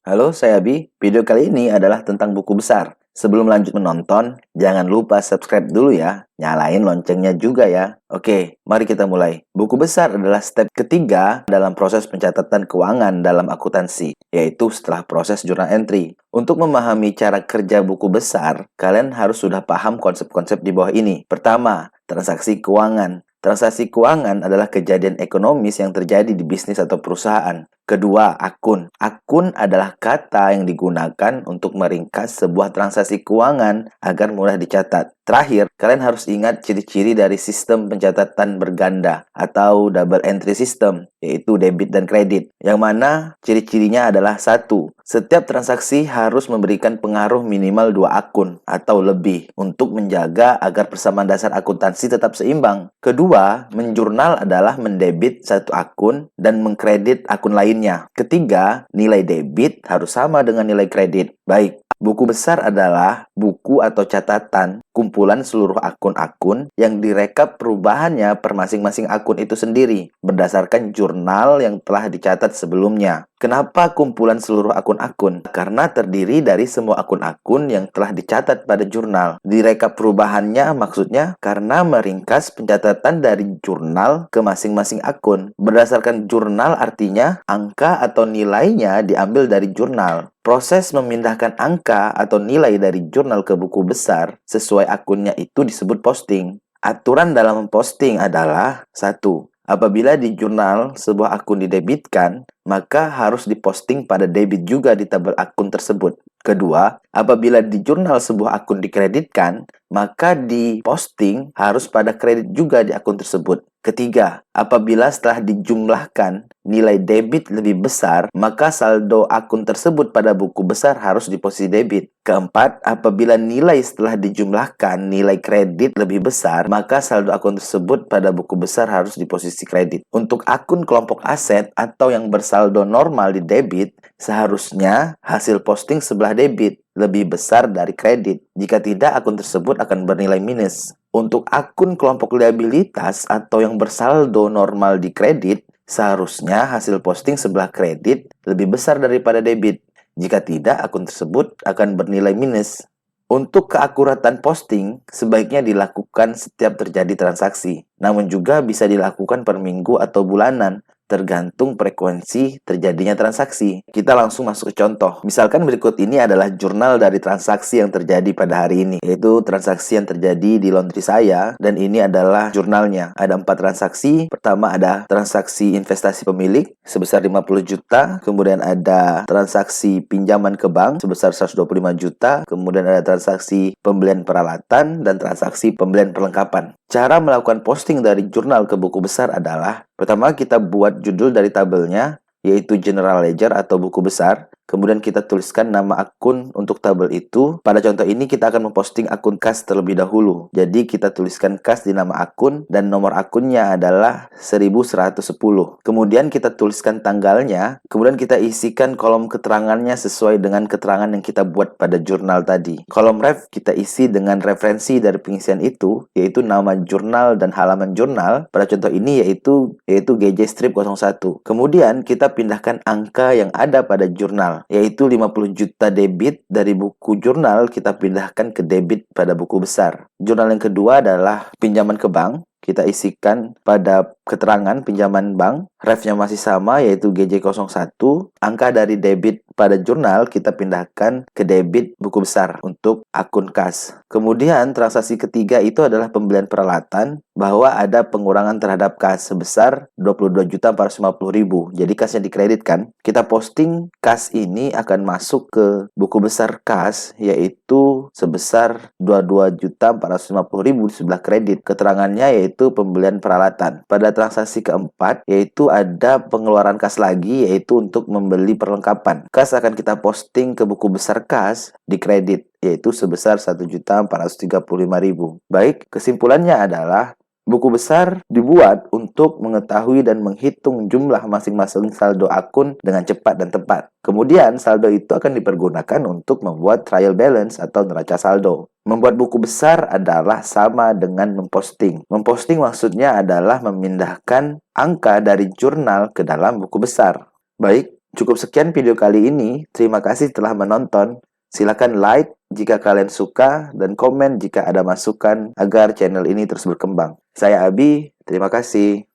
Halo, saya Abi. Video kali ini adalah tentang buku besar. Sebelum lanjut menonton, jangan lupa subscribe dulu ya. Nyalain loncengnya juga ya. Oke, mari kita mulai. Buku besar adalah step ketiga dalam proses pencatatan keuangan dalam akuntansi, yaitu setelah proses journal entry. Untuk memahami cara kerja buku besar, kalian harus sudah paham konsep-konsep di bawah ini. Pertama, transaksi keuangan. Transaksi keuangan adalah kejadian ekonomis yang terjadi di bisnis atau perusahaan. Kedua, akun. Akun adalah kata yang digunakan untuk meringkas sebuah transaksi keuangan agar mudah dicatat. Terakhir, kalian harus ingat ciri-ciri dari sistem pencatatan berganda atau double entry system, yaitu debit dan kredit. Yang mana ciri-cirinya adalah satu, setiap transaksi harus memberikan pengaruh minimal 2 akun atau lebih untuk menjaga agar persamaan dasar akuntansi tetap seimbang. Kedua, menjurnal adalah mendebit satu akun dan mengkredit akun lainnya. Ketiga, nilai debit harus sama dengan nilai kredit. Baik, buku besar adalah buku atau catatan kumpulan seluruh akun-akun yang direkap perubahannya per masing-masing akun itu sendiri berdasarkan jurnal yang telah dicatat sebelumnya. Kenapa kumpulan seluruh akun-akun? Karena terdiri dari semua akun-akun yang telah dicatat pada jurnal. Direkap perubahannya maksudnya karena meringkas pencatatan dari jurnal ke masing-masing akun. Berdasarkan jurnal artinya angka atau nilainya diambil dari jurnal. Proses memindahkan angka atau nilai dari jurnal ke buku besar sesuai akunnya itu disebut posting. Aturan dalam posting adalah satu, apabila di jurnal sebuah akun didebitkan, maka harus diposting pada debit juga di tabel akun tersebut. Kedua, apabila di jurnal sebuah akun dikreditkan, maka di posting harus pada kredit juga di akun tersebut. Ketiga, apabila setelah dijumlahkan nilai debit lebih besar, maka saldo akun tersebut pada buku besar harus di posisi debit. Keempat, apabila nilai setelah dijumlahkan nilai kredit lebih besar, maka saldo akun tersebut pada buku besar harus di posisi kredit. Untuk akun kelompok aset atau yang bersaldo normal di debit, seharusnya hasil posting sebelah debit lebih besar dari kredit. Jika tidak, akun tersebut akan bernilai minus. Untuk akun kelompok liabilitas atau yang bersaldo normal di kredit, seharusnya hasil posting sebelah kredit lebih besar daripada debit. Jika tidak, akun tersebut akan bernilai minus. Untuk keakuratan posting, sebaiknya dilakukan setiap terjadi transaksi. Namun juga bisa dilakukan per minggu atau bulanan, tergantung frekuensi terjadinya transaksi. Kita langsung masuk ke contoh. Misalkan berikut ini adalah jurnal dari transaksi yang terjadi pada hari ini, yaitu transaksi yang terjadi di laundry saya, dan ini adalah jurnalnya. Ada 4 transaksi. Pertama ada transaksi investasi pemilik sebesar 50 juta, kemudian ada transaksi pinjaman ke bank sebesar 125 juta, kemudian ada transaksi pembelian peralatan dan transaksi pembelian perlengkapan. Cara melakukan posting dari jurnal ke buku besar adalah, pertama kita buat judul dari tabelnya, yaitu General Ledger atau buku besar. Kemudian kita tuliskan nama akun untuk tabel itu. Pada contoh ini kita akan memposting akun kas terlebih dahulu. Jadi kita tuliskan kas di nama akun dan nomor akunnya adalah 1110. Kemudian kita tuliskan tanggalnya. Kemudian kita isikan kolom keterangannya sesuai dengan keterangan yang kita buat pada jurnal tadi. Kolom ref kita isi dengan referensi dari pengisian itu, yaitu nama jurnal dan halaman jurnal. Pada contoh ini yaitu GJ strip 01. Kemudian kita pindahkan angka yang ada pada jurnal, yaitu 50 juta debit dari buku jurnal kita pindahkan ke debit pada buku besar. Jurnal yang kedua adalah pinjaman ke bank. Kita isikan pada keterangan pinjaman bank. Refnya masih sama, yaitu GJ01. Angka dari debit pada jurnal kita pindahkan ke debit buku besar untuk akun kas. Kemudian transaksi ketiga itu adalah pembelian peralatan, bahwa ada pengurangan terhadap kas sebesar 22.450.000. Jadi kasnya dikreditkan. Kita posting kas ini akan masuk ke buku besar kas, yaitu sebesar 22.450.000 di sebelah kredit. Keterangannya yaitu pembelian peralatan. Pada transaksi keempat, yaitu ada pengeluaran kas lagi, yaitu untuk membeli perlengkapan. Kas akan kita posting ke buku besar kas di kredit, yaitu sebesar 1.435.000. Baik, kesimpulannya adalah buku besar dibuat untuk mengetahui dan menghitung jumlah masing-masing saldo akun dengan cepat dan tepat. Kemudian saldo itu akan dipergunakan untuk membuat trial balance atau neraca saldo. Membuat buku besar adalah sama dengan memposting. Memposting maksudnya adalah memindahkan angka dari jurnal ke dalam buku besar. Baik, Cukup sekian video kali ini. Terima kasih telah menonton. Silakan like jika kalian suka dan komen jika ada masukan agar channel ini terus berkembang. Saya Abi, terima kasih.